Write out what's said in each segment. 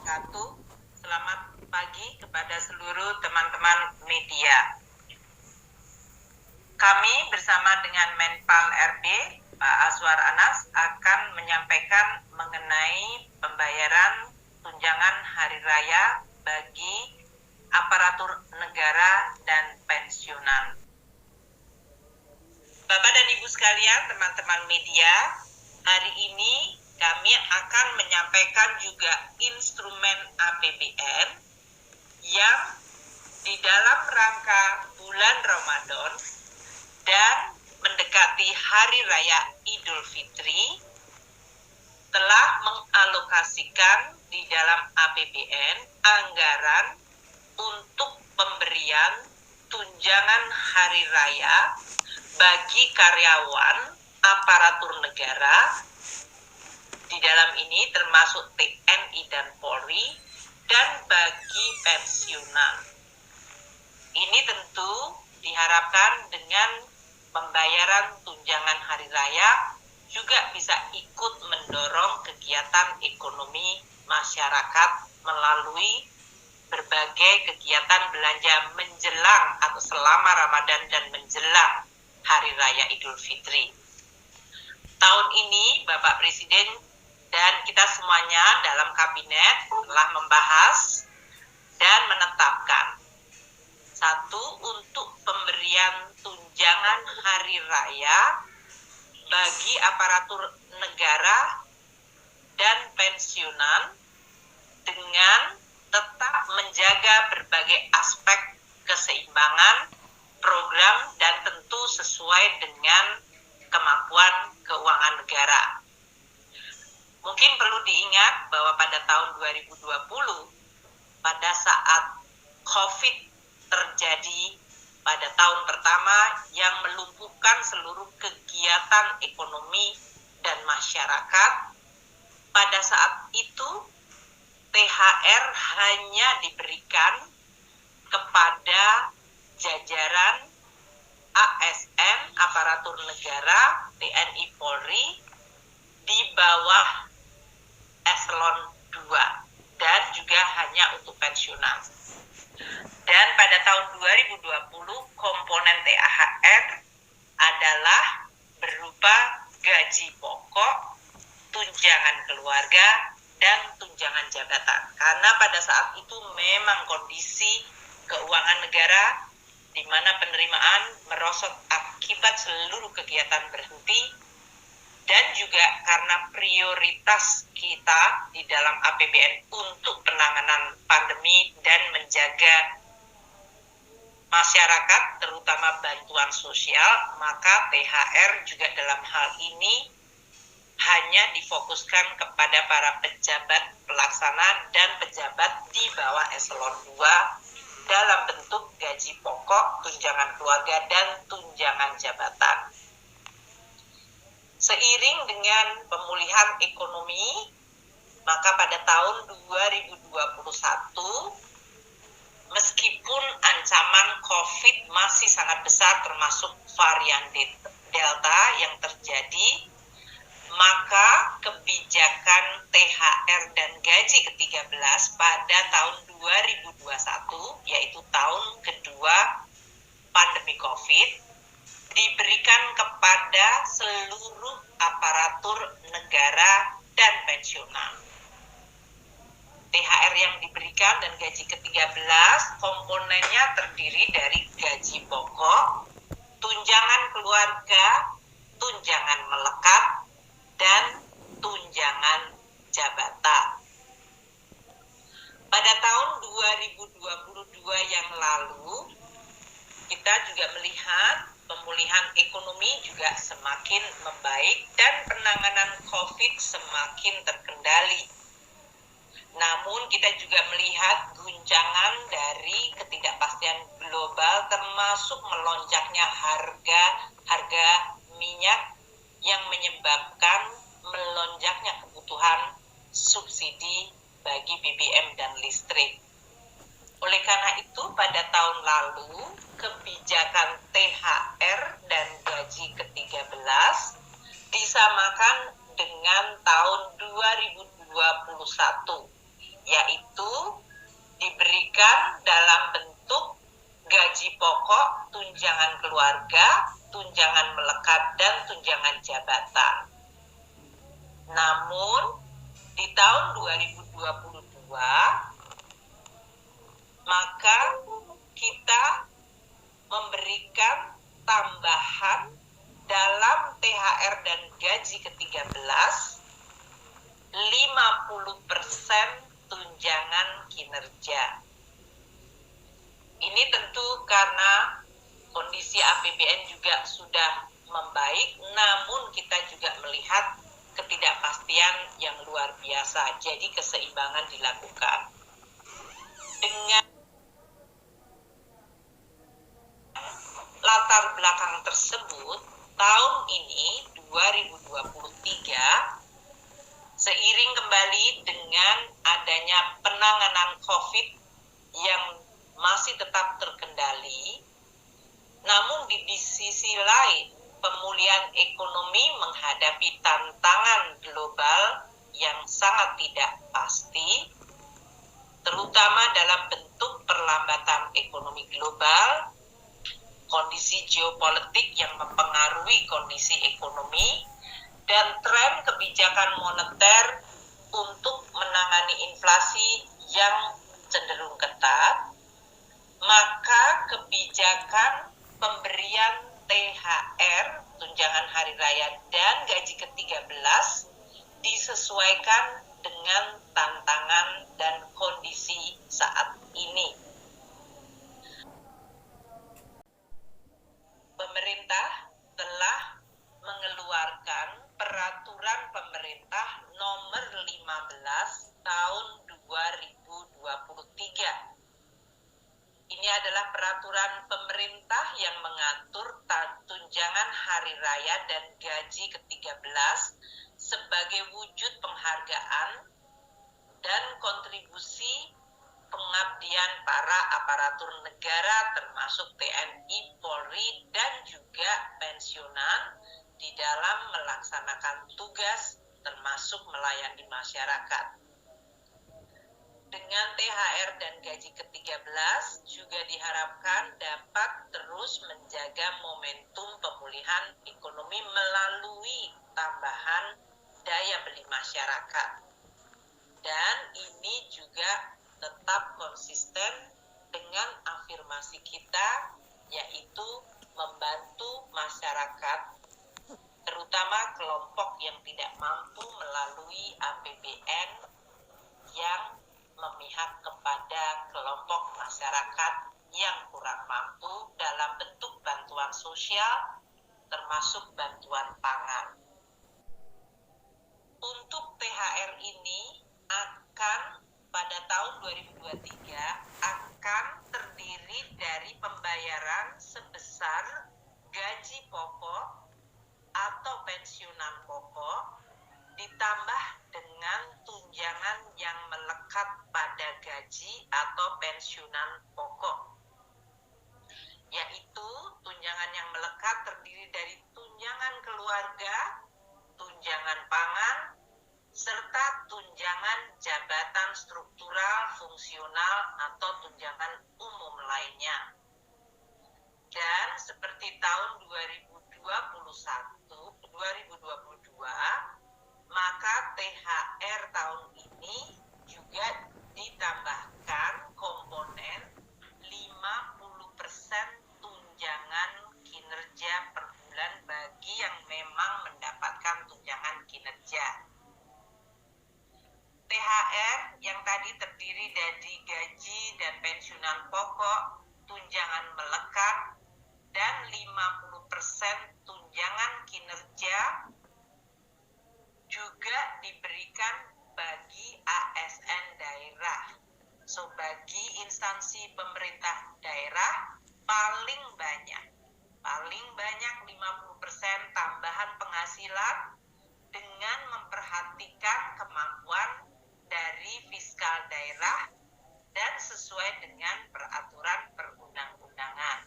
wabarakatuh. Selamat pagi kepada seluruh teman-teman media. Kami bersama dengan Menpan RB, Pak Azwar Anas, akan menyampaikan mengenai pembayaran tunjangan hari raya bagi aparatur negara dan pensiunan. Bapak dan Ibu sekalian, teman-teman media, hari ini kami akan menyampaikan juga instrumen APBN yang di dalam rangka bulan Ramadan dan mendekati Hari Raya Idul Fitri telah mengalokasikan di dalam APBN anggaran untuk pemberian tunjangan hari raya bagi karyawan aparatur negara, di dalam ini termasuk TNI dan Polri, dan bagi pensiunan. Ini tentu diharapkan dengan pembayaran tunjangan hari raya juga bisa ikut mendorong kegiatan ekonomi masyarakat melalui berbagai kegiatan belanja menjelang atau selama Ramadan dan menjelang Hari Raya Idul Fitri. Tahun ini Bapak Presiden dan kita semuanya dalam kabinet telah membahas dan menetapkan satu, untuk pemberian tunjangan hari raya bagi aparatur negara dan pensiunan dengan tetap menjaga berbagai aspek keseimbangan program dan tentu sesuai dengan kemampuan keuangan negara. Mungkin perlu diingat bahwa pada tahun 2020, pada saat COVID terjadi pada tahun pertama yang melumpuhkan seluruh kegiatan ekonomi dan masyarakat, pada saat itu THR hanya diberikan kepada jajaran ASN, aparatur negara, TNI Polri, di bawah eselon 2 dan juga hanya untuk pensiunan. Dan pada tahun 2020 komponen THR adalah berupa gaji pokok, tunjangan keluarga, dan tunjangan jabatan. Karena pada saat itu memang kondisi keuangan negara di mana penerimaan merosot akibat seluruh kegiatan berhenti, dan juga karena prioritas kita di dalam APBN untuk penanganan pandemi dan menjaga masyarakat, terutama bantuan sosial, maka THR juga dalam hal ini hanya difokuskan kepada para pejabat pelaksana dan pejabat di bawah eselon 2 dalam bentuk gaji pokok, tunjangan keluarga, dan tunjangan jabatan. Seiring dengan pemulihan ekonomi, maka pada tahun 2021, meskipun ancaman COVID masih sangat besar termasuk varian Delta yang terjadi, maka kebijakan THR dan gaji ke-13 pada tahun 2021, yaitu tahun kedua pandemi COVID, diberikan kepada seluruh aparatur negara dan pensiunan. THR yang diberikan dan gaji ke-13 komponennya terdiri dari gaji pokok, tunjangan keluarga, tunjangan melekat, dan tunjangan jabatan. Pada tahun 2022 yang lalu, kita juga melihat pemulihan ekonomi juga semakin membaik dan penanganan COVID semakin terkendali. Namun kita juga melihat guncangan dari ketidakpastian global termasuk melonjaknya harga minyak yang menyebabkan melonjaknya kebutuhan subsidi bagi BBM dan listrik. Oleh karena itu, pada tahun lalu, kebijakan THR dan gaji ke-13 disamakan dengan tahun 2021, yaitu diberikan dalam bentuk gaji pokok, tunjangan keluarga, tunjangan melekat, dan tunjangan jabatan. Namun, di tahun 2022, maka kita memberikan tambahan dalam THR dan gaji ke-13 50% tunjangan kinerja. Ini tentu karena kondisi APBN juga sudah membaik, namun kita juga melihat ketidakpastian yang luar biasa. Jadi keseimbangan dilakukan. Dengan latar belakang tersebut, tahun ini 2023 seiring kembali dengan adanya penanganan COVID yang masih tetap terkendali, namun di sisi lain pemulihan ekonomi menghadapi tantangan global yang sangat tidak pasti, terutama dalam bentuk perlambatan ekonomi global, kondisi geopolitik yang mempengaruhi kondisi ekonomi, dan tren kebijakan moneter untuk menangani inflasi yang cenderung ketat, maka kebijakan pemberian THR, tunjangan hari raya, dan gaji ke-13 disesuaikan dengan tantangan dan kondisi saat ini. Pemerintah telah mengeluarkan Peraturan Pemerintah Nomor 15 Tahun 2023. Ini adalah peraturan pemerintah yang mengatur tunjangan hari raya dan gaji ke-13 sebagai wujud penghargaan dan kontribusi pengabdian para aparatur negara termasuk TNI, Polri, dan juga pensiunan di dalam melaksanakan tugas termasuk melayani masyarakat. Dengan THR dan gaji ke-13 juga diharapkan dapat terus menjaga momentum pemulihan ekonomi melalui tambahan daya beli masyarakat. Dan ini juga tetap konsisten dengan afirmasi kita, yaitu membantu masyarakat, terutama kelompok yang tidak mampu melalui APBN yang memihak kepada kelompok masyarakat yang kurang mampu dalam bentuk bantuan sosial, termasuk bantuan pangan. Untuk THR ini akan pada tahun 2023 akan terdiri dari pembayaran sebesar gaji pokok atau pensiunan pokok ditambah dengan tunjangan yang melekat pada gaji atau pensiunan pokok, yaitu tunjangan yang melekat terdiri dari tunjangan keluarga, tunjangan pangan, serta tunjangan jabatan struktural, fungsional, atau tunjangan umum lainnya. Dan seperti tahun 2022, maka THR tahun ini juga ditambahkan komponen 50% tunjangan kinerja per bulan bagi yang memang mendapatkan tunjangan kinerja. THR yang tadi terdiri dari gaji dan pensiunan pokok, tunjangan melekat, dan 50% tunjangan kinerja juga diberikan bagi ASN daerah. So, bagi instansi pemerintah daerah paling banyak 50% tambahan penghasilan dengan memperhatikan kemampuan dari fiskal daerah dan sesuai dengan peraturan perundang-undangan.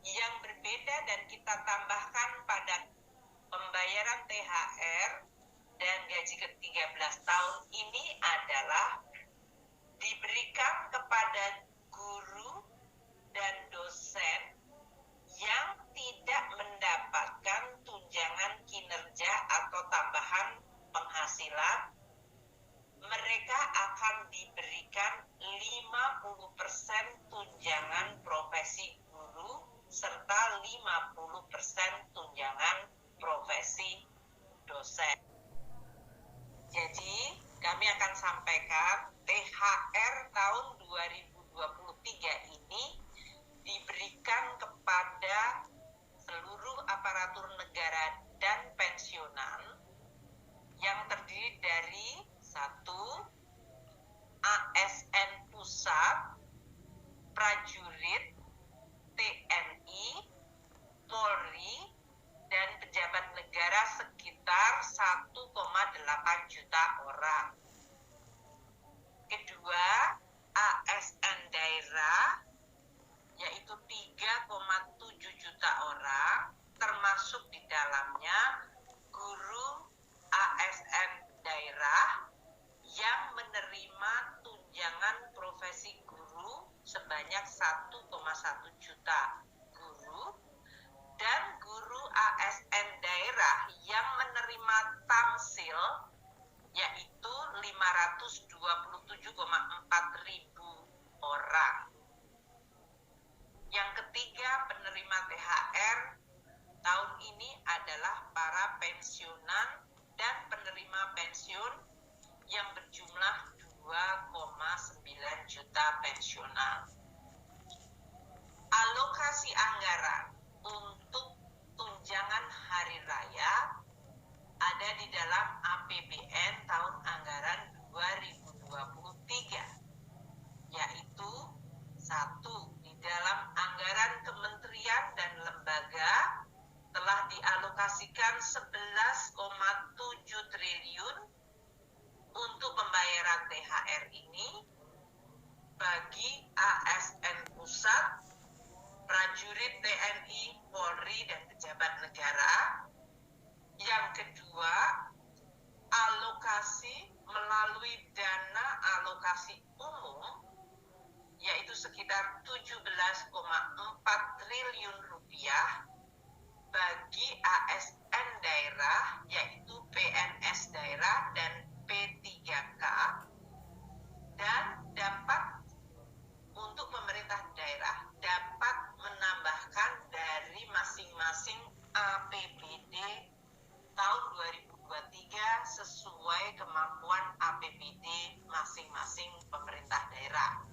Yang berbeda dan kita tambahkan pada pembayaran THR dan gaji ke-13 tahun ini adalah diberikan kepada guru dan dosen yang tidak mendapatkan tunjangan kinerja atau tambahan penghasilan. Mereka akan diberikan 50% tunjangan profesi guru serta 50% tunjangan profesi dosen. Jadi, kami akan sampaikan THR tahun 2023 ini diberikan kepada seluruh aparatur negara dan pensiunan yang terdiri dari 1. ASN pusat, prajurit, TNI, Polri, dan pejabat negara sekitar 1,8 juta orang. Kedua, ASN daerah, yaitu 3,7 juta orang, termasuk di dalamnya guru ASN daerah yang menerima tunjangan profesi guru sebanyak 1,1 juta guru, dan guru ASN daerah yang menerima tamsil yaitu 527,4 ribu orang. Yang ketiga, penerima THR tahun ini adalah para pensiunan dan penerima pensiun yang berjumlah 2,9 juta pensiunan. Alokasi anggaran untuk tunjangan hari raya ada di dalam APBN tahun anggaran 2023, yaitu 1. Di dalam anggaran kementerian dan lembaga telah dialokasikan 11,7 triliun untuk pembayaran THR ini bagi ASN pusat, prajurit TNI, Polri, dan pejabat negara. Yang kedua, alokasi melalui dana alokasi umum, yaitu sekitar 17,4 triliun rupiah bagi ASN daerah, yaitu PNS daerah dan P3K, dan dapat untuk pemerintah daerah dapat menambahkan dari masing-masing APBD tahun 2023 sesuai kemampuan APBD masing-masing pemerintah daerah.